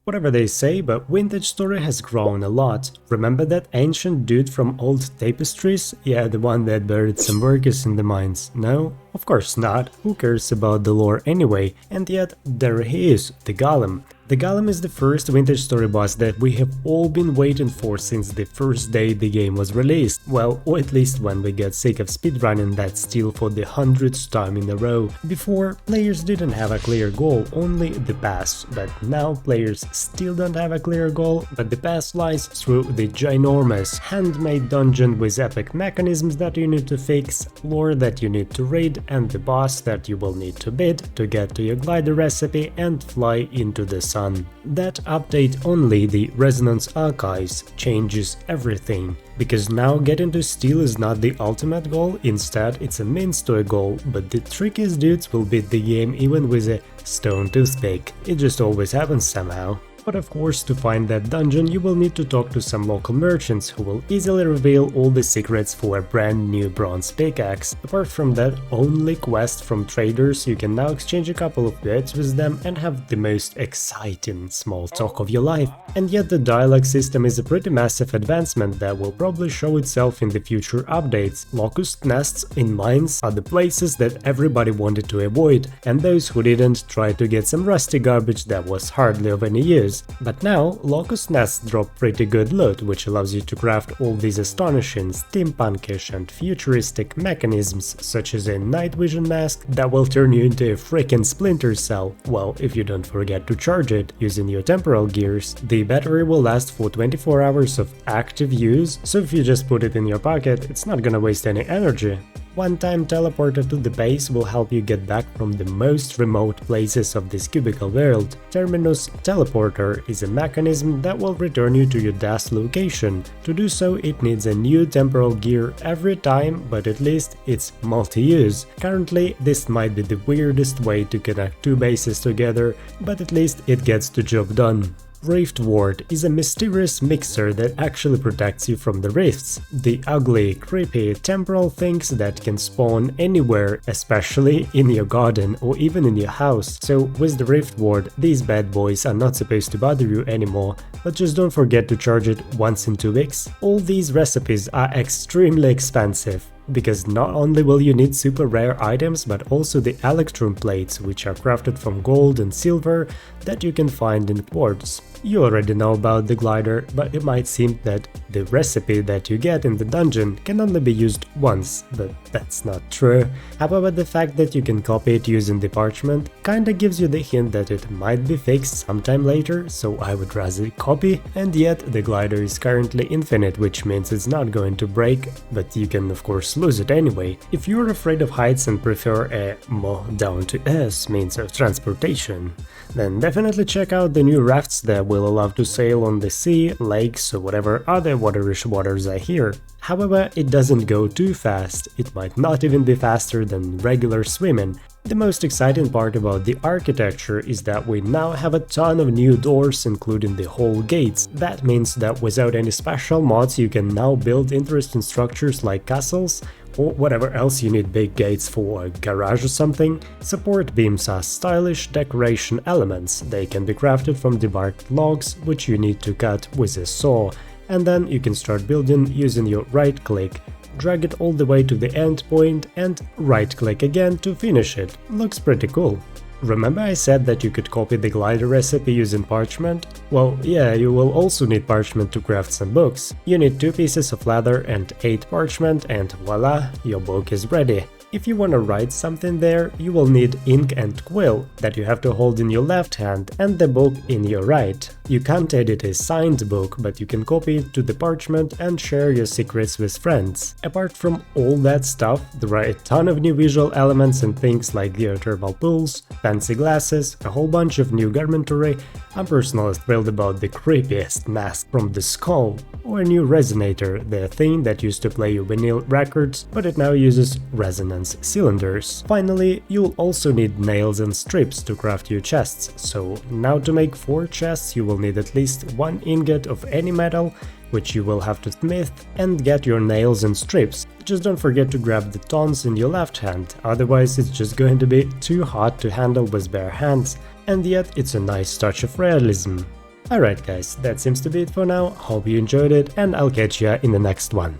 Whatever they say, but vintage story has grown a lot. Remember that ancient dude from old tapestries? Yeah, the one that buried some workers in the mines. No? Of course not. Who cares about the lore anyway? And yet, there he is, the Golem. The Golem is the first vintage story boss that we have all been waiting for since the first day the game was released. Well, or at least when we got sick of speedrunning that still for the 100th time in a row. Before, players didn't have a clear goal, only the pass, but now players still don't have a clear goal, but the path lies through the ginormous, handmade dungeon with epic mechanisms that you need to fix, lore that you need to raid, and the boss that you will need to beat to get to your glider recipe and fly into the sun. That update only the Resonance Archives changes everything. Because now getting to steel is not the ultimate goal, instead it's a means to a goal, but the trickiest dudes will beat the game even with a stone toothpick. It just always happens somehow. But of course, to find that dungeon you will need to talk to some local merchants who will easily reveal all the secrets for a brand new bronze pickaxe. Apart from that only quest from traders, you can now exchange a couple of goods with them and have the most exciting small talk of your life. And yet the dialogue system is a pretty massive advancement that will probably show itself in the future updates. Locust nests in mines are the places that everybody wanted to avoid, and those who didn't try to get some rusty garbage that was hardly of any use. But now, Locust nests drop pretty good loot, which allows you to craft all these astonishing, steampunkish and futuristic mechanisms, such as a Nightvision mask that will turn you into a freaking Splinter Cell, well, if you don't forget to charge it using your temporal gears. The battery will last for 24 hours of active use, so if you just put it in your pocket, it's not gonna waste any energy. One-time teleporter to the base will help you get back from the most remote places of this cubicle world. Terminus teleporter is a mechanism that will return you to your last location. To do so, it needs a new temporal gear every time, but at least it's multi-use. Currently, this might be the weirdest way to connect two bases together, but at least it gets the job done. Rift Ward is a mysterious mixer that actually protects you from the rifts, the ugly, creepy, temporal things that can spawn anywhere, especially in your garden or even in your house. So with the Rift Ward, these bad boys are not supposed to bother you anymore, but just don't forget to charge it once in 2 weeks. All these recipes are extremely expensive, because not only will you need super rare items, but also the Electrum plates, which are crafted from gold and silver that you can find in quartz. You already know about the glider, but it might seem that the recipe that you get in the dungeon can only be used once, but that's not true. However, the fact that you can copy it using the parchment kinda gives you the hint that it might be fixed sometime later, so I would rather copy. And yet the glider is currently infinite, which means it's not going to break, but you can of course lose it anyway. If you're afraid of heights and prefer a more down-to-earth means of transportation, then definitely check out the new rafts that will allow to sail on the sea, lakes or whatever other waterish waters are here. However, it doesn't go too fast, it might not even be faster than regular swimming. The most exciting part about the architecture is that we now have a ton of new doors, including the whole gates. That means that without any special mods you can now build interesting structures like castles, or whatever else you need big gates for, a garage or something. Support beams are stylish decoration elements. They can be crafted from debarked logs, which you need to cut with a saw, and then you can start building using your right click. Drag it all the way to the end point and right click again to finish it. Looks pretty cool. Remember I said that you could copy the glider recipe using parchment? Well, yeah, you will also need parchment to craft some books. You need 2 pieces of leather and 8 parchment and voila, your book is ready. If you wanna write something there, you will need ink and quill that you have to hold in your left hand and the book in your right. You can't edit a signed book, but you can copy it to the parchment and share your secrets with friends. Apart from all that stuff, there are a ton of new visual elements and things like geothermal pools, fancy glasses, a whole bunch of new garmentory. I'm personally thrilled about the creepiest mask from the skull, or a new resonator, the thing that used to play your vinyl records, but it now uses resonance cylinders. Finally, you'll also need nails and strips to craft your chests, so now to make 4 chests you will need at least 1 ingot of any metal, which you will have to smith and get your nails and strips. Just don't forget to grab the tongs in your left hand, otherwise it's just going to be too hard to handle with bare hands, and yet it's a nice touch of realism. Alright guys, that seems to be it for now, hope you enjoyed it and I'll catch ya in the next one.